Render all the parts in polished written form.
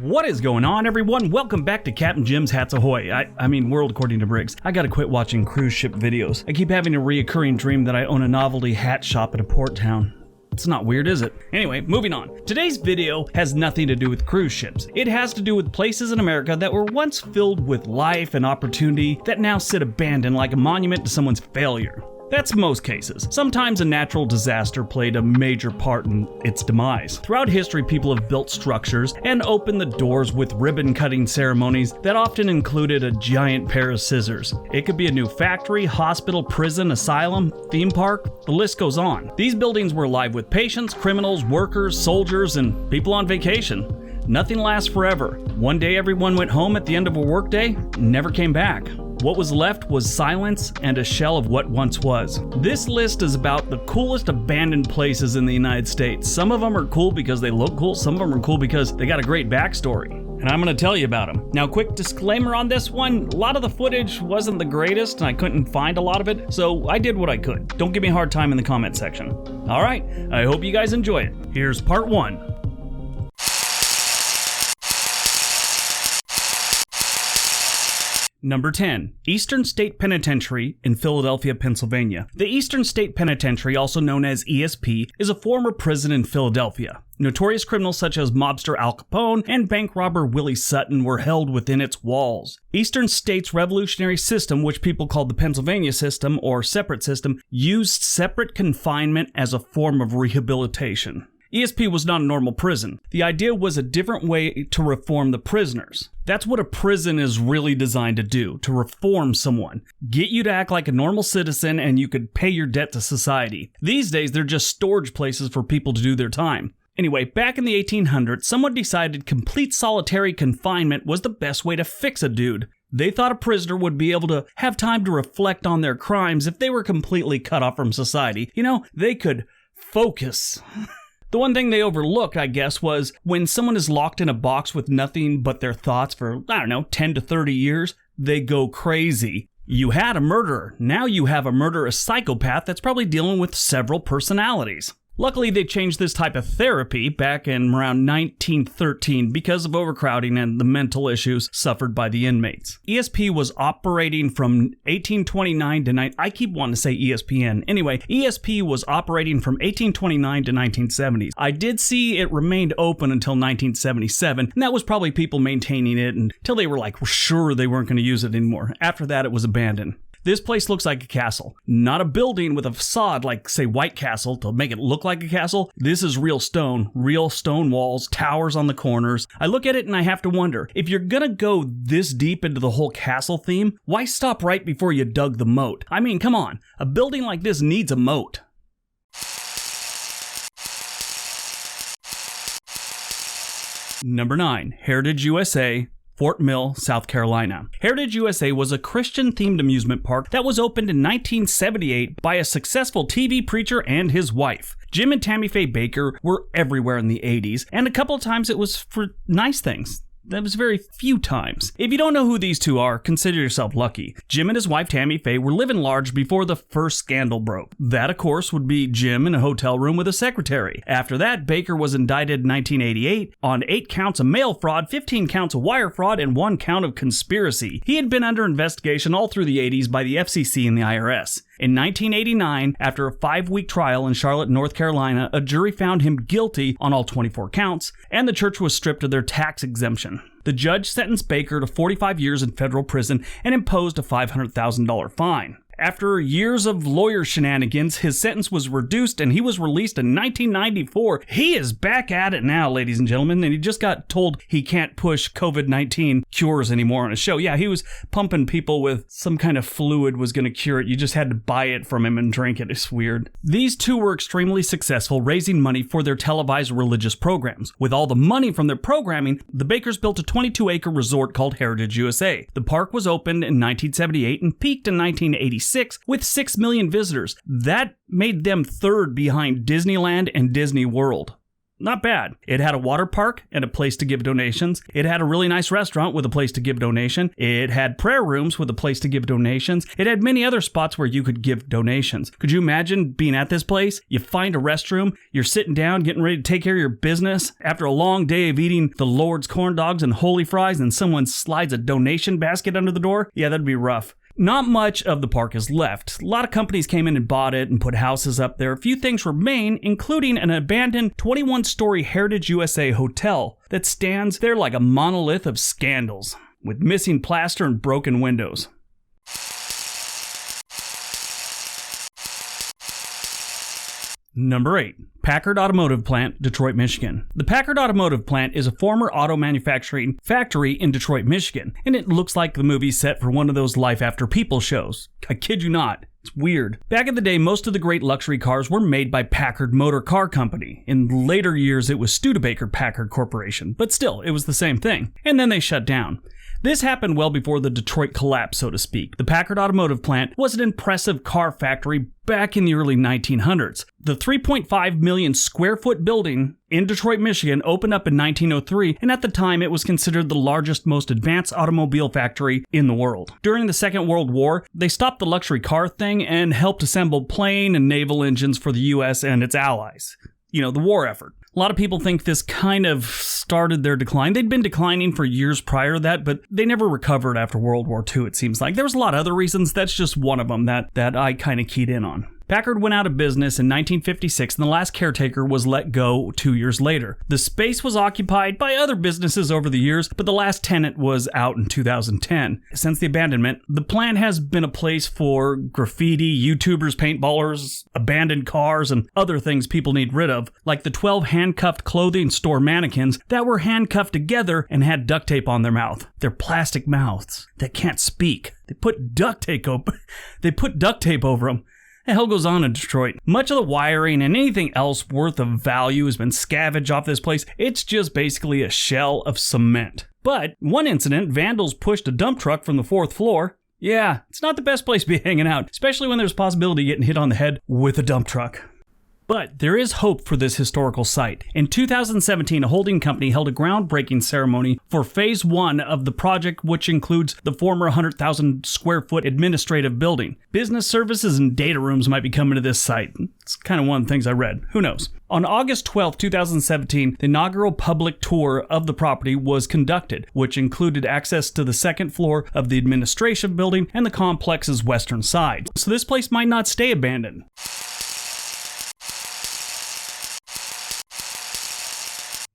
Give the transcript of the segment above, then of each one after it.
What is going on, everyone? Welcome back to Captain Jim's Hats Ahoy. I mean, world according to Briggs. I gotta quit watching cruise ship videos. I keep having a reoccurring dream that I own a novelty hat shop at a port town. It's not weird, is it? Anyway, moving on. Today's video has nothing to do with cruise ships. It has to do with places in America that were once filled with life and opportunity that now sit abandoned like a monument to someone's failure. That's most cases. Sometimes a natural disaster played a major part in its demise. Throughout history, people have built structures and opened the doors with ribbon-cutting ceremonies that often included a giant pair of scissors. It could be a new factory, hospital, prison, asylum, theme park, the list goes on. These buildings were alive with patients, criminals, workers, soldiers, and people on vacation. Nothing lasts forever. One day everyone went home at the end of a workday, never came back. What was left was silence and a shell of what once was. This list is about the coolest abandoned places in the United States. Some of them are cool because they look cool, some of them are cool because they got a great backstory. And I'm going to tell you about them. Now, quick disclaimer on this one, a lot of the footage wasn't the greatest and I couldn't find a lot of it, so I did what I could. Don't give me a hard time in the comment section. Alright, I hope you guys enjoy it. Here's part 1. Number 10. Eastern State Penitentiary in Philadelphia, Pennsylvania. The Eastern State Penitentiary, also known as ESP, is a former prison in Philadelphia. Notorious criminals such as mobster Al Capone and bank robber Willie Sutton were held within its walls. Eastern State's revolutionary system, which people called the Pennsylvania system or separate system, used separate confinement as a form of rehabilitation. ESP was not a normal prison. The idea was a different way to reform the prisoners. That's what a prison is really designed to do, to reform someone. Get you to act like a normal citizen and you could pay your debt to society. These days, they're just storage places for people to do their time. Anyway, back in the 1800s, someone decided complete solitary confinement was the best way to fix a dude. They thought a prisoner would be able to have time to reflect on their crimes if they were completely cut off from society. You know, they could focus. The one thing they overlooked, I guess, was when someone is locked in a box with nothing but their thoughts for, 10 to 30 years, they go crazy. You had a murderer. Now you have a murderous psychopath that's probably dealing with several personalities. Luckily, they changed this type of therapy back in around 1913 because of overcrowding and the mental issues suffered by the inmates. ESP was operating from 1829 to I keep wanting to say ESPN. Anyway, ESP was operating from 1829 to 1970s. I did see it remained open until 1977, and that was probably people maintaining it until they were sure they weren't going to use it anymore. After that, it was abandoned. This place looks like a castle. Not a building with a facade like, say, White Castle to make it look like a castle. This is real stone walls, towers on the corners. I look at it and I have to wonder, if you're gonna go this deep into the whole castle theme, why stop right before you dug the moat? I mean, come on, a building like this needs a moat. Number 9, Heritage USA, Fort Mill, South Carolina. Heritage USA was a Christian-themed amusement park that was opened in 1978 by a successful TV preacher and his wife. Jim and Tammy Faye Bakker were everywhere in the 80s, and a couple of times it was for nice things. That was very few times. If you don't know who these two are, consider yourself lucky. Jim and his wife Tammy Faye were living large before the first scandal broke. That, of course, would be Jim in a hotel room with a secretary. After that, Bakker was indicted in 1988 on 8 counts of mail fraud, 15 counts of wire fraud, and 1 count of conspiracy. He had been under investigation all through the 80s by the FCC and the IRS. In 1989, after a 5-week trial in Charlotte, North Carolina, a jury found him guilty on all 24 counts, and the church was stripped of their tax exemption. The judge sentenced Bakker to 45 years in federal prison and imposed a $500,000 fine. After years of lawyer shenanigans, his sentence was reduced and he was released in 1994. He is back at it now, ladies and gentlemen, and he just got told he can't push COVID-19 cures anymore on his show. Yeah, he was pumping people with some kind of fluid was going to cure it. You just had to buy it from him and drink it. It's weird. These two were extremely successful, raising money for their televised religious programs. With all the money from their programming, the Bakkers built a 22-acre resort called Heritage USA. The park was opened in 1978 and peaked in 1986 with 6 million visitors. That made them third behind Disneyland and Disney World. Not bad. It had a water park and a place to give donations. It had a really nice restaurant with a place to give donation. It had prayer rooms with a place to give donations. It had many other spots where you could give donations. Could you imagine being at this place? You find a restroom, you're sitting down, getting ready to take care of your business after a long day of eating the Lord's corn dogs and holy fries, and someone slides a donation basket under the door? Yeah, that'd be rough. Not much of the park is left. A lot of companies came in and bought it and put houses up there. A few things remain, including an abandoned 21-story Heritage USA hotel that stands there like a monolith of scandals, with missing plaster and broken windows. Number 8. Packard Automotive Plant, Detroit, Michigan. The Packard Automotive Plant is a former auto manufacturing factory in Detroit, Michigan, and it looks like the movie set for one of those Life After People shows. I kid you not. It's weird. Back in the day, most of the great luxury cars were made by Packard Motor Car Company. In later years, it was Studebaker Packard Corporation, but still, it was the same thing. And then they shut down. This happened well before the Detroit collapse, so to speak. The Packard Automotive Plant was an impressive car factory back in the early 1900s. The 3.5 million square foot building in Detroit, Michigan opened up in 1903, and at the time it was considered the largest, most advanced automobile factory in the world. During the Second World War, they stopped the luxury car thing and helped assemble plane and naval engines for the US and its allies. You know, the war effort. A lot of people think this kind of started their decline. They'd been declining for years prior to that, but they never recovered after World War II, it seems like. There was a lot of other reasons. That's just one of them that I kind of keyed in on. Packard went out of business in 1956, and the last caretaker was let go 2 years later. The space was occupied by other businesses over the years, but the last tenant was out in 2010. Since the abandonment, the plant has been a place for graffiti, YouTubers, paintballers, abandoned cars, and other things people need rid of, like the 12 handcuffed clothing store mannequins that were handcuffed together and had duct tape on their mouth. Their plastic mouths that can't speak. They put duct tape over them. The hell goes on in Detroit? Much of the wiring and anything else worth of value has been scavenged off this place. It's just basically a shell of cement. But one incident, vandals pushed a dump truck from the 4th floor. Yeah, it's not the best place to be hanging out, especially when there's a possibility of getting hit on the head with a dump truck. But there is hope for this historical site. In 2017, a holding company held a groundbreaking ceremony for Phase 1 of the project, which includes the former 100,000 square foot administrative building. Business services and data rooms might be coming to this site. It's kind of one of the things I read. Who knows? On August 12, 2017, the inaugural public tour of the property was conducted, which included access to the 2nd floor of the administration building and the complex's western side. So this place might not stay abandoned.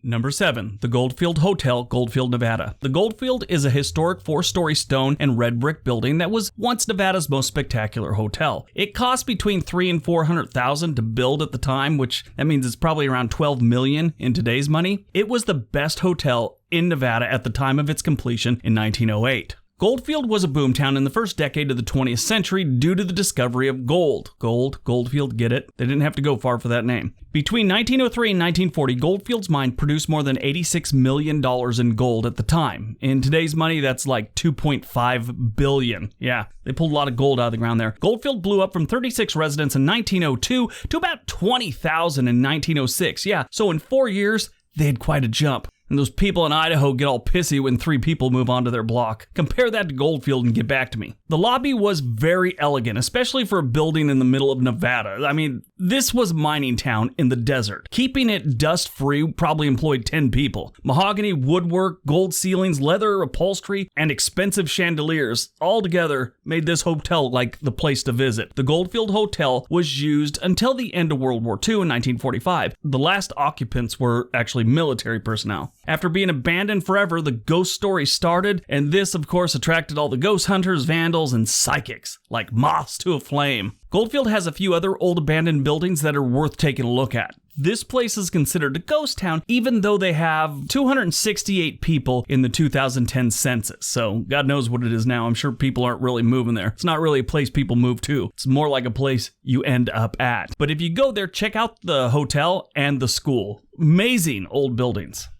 Number 7. The Goldfield Hotel, Goldfield, Nevada. The Goldfield is a historic 4-story stone and red brick building that was once Nevada's most spectacular hotel. It cost between $300,000 and $400,000 to build at the time, which that means it's probably around $12 million in today's money. It was the best hotel in Nevada at the time of its completion in 1908. Goldfield was a boomtown in the first decade of the 20th century due to the discovery of gold. Goldfield, get it? They didn't have to go far for that name. Between 1903 and 1940, Goldfield's mine produced more than $86 million in gold at the time. In today's money, that's like $2.5 billion. Yeah, they pulled a lot of gold out of the ground there. Goldfield blew up from 36 residents in 1902 to about 20,000 in 1906. Yeah, so in 4 years, they had quite a jump. And those people in Idaho get all pissy when 3 people move onto their block. Compare that to Goldfield and get back to me. The lobby was very elegant, especially for a building in the middle of Nevada. I mean, this was mining town in the desert. Keeping it dust-free probably employed 10 people. Mahogany, woodwork, gold ceilings, leather upholstery, and expensive chandeliers all together made this hotel like the place to visit. The Goldfield Hotel was used until the end of World War II in 1945. The last occupants were actually military personnel. After being abandoned forever, the ghost story started, and this, of course, attracted all the ghost hunters, vandals, and psychics, like moths to a flame. Goldfield has a few other old abandoned buildings that are worth taking a look at. This place is considered a ghost town, even though they have 268 people in the 2010 census. So God knows what it is now. I'm sure people aren't really moving there. It's not really a place people move to. It's more like a place you end up at. But if you go there, check out the hotel and the school. Amazing old buildings.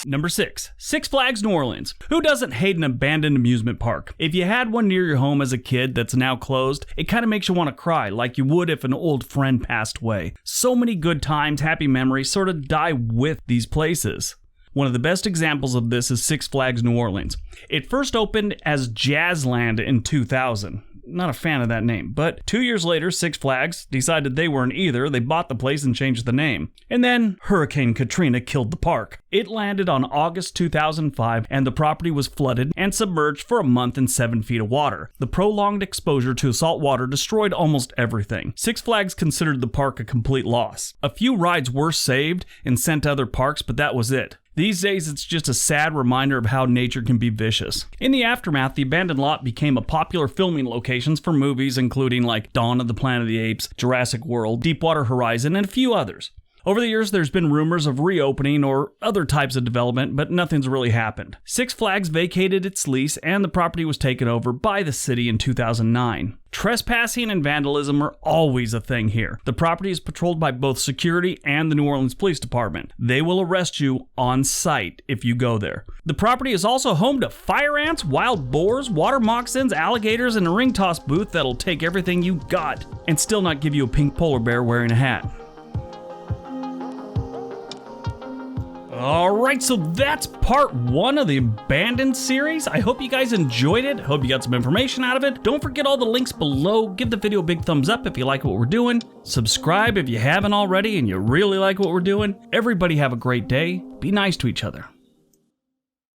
Number 6. Six Flags New Orleans. Who doesn't hate an abandoned amusement park? If you had one near your home as a kid that's now closed, it kind of makes you want to cry like you would if an old friend passed away. So many good times, happy memories sort of die with these places. One of the best examples of this is Six Flags New Orleans. It first opened as Jazzland in 2000. Not a fan of that name, but 2 years later, Six Flags decided they weren't either. They bought the place and changed the name. And then Hurricane Katrina killed the park. It landed on August 2005, and the property was flooded and submerged for a month in 7 feet of water. The prolonged exposure to salt water destroyed almost everything. Six Flags considered the park a complete loss. A few rides were saved and sent to other parks, but that was it. These days, it's just a sad reminder of how nature can be vicious. In the aftermath, the abandoned lot became a popular filming locations for movies including like Dawn of the Planet of the Apes, Jurassic World, Deepwater Horizon, and a few others. Over the years, there's been rumors of reopening or other types of development, but nothing's really happened. Six Flags vacated its lease and the property was taken over by the city in 2009. Trespassing and vandalism are always a thing here. The property is patrolled by both security and the New Orleans Police Department. They will arrest you on site if you go there. The property is also home to fire ants, wild boars, water moccasins, alligators, and a ring toss booth that'll take everything you got and still not give you a pink polar bear wearing a hat. Alright, so that's part 1 of the Abandoned series. I hope you guys enjoyed it. Hope you got some information out of it. Don't forget all the links below. Give the video a big thumbs up if you like what we're doing. Subscribe if you haven't already and you really like what we're doing. Everybody have a great day. Be nice to each other.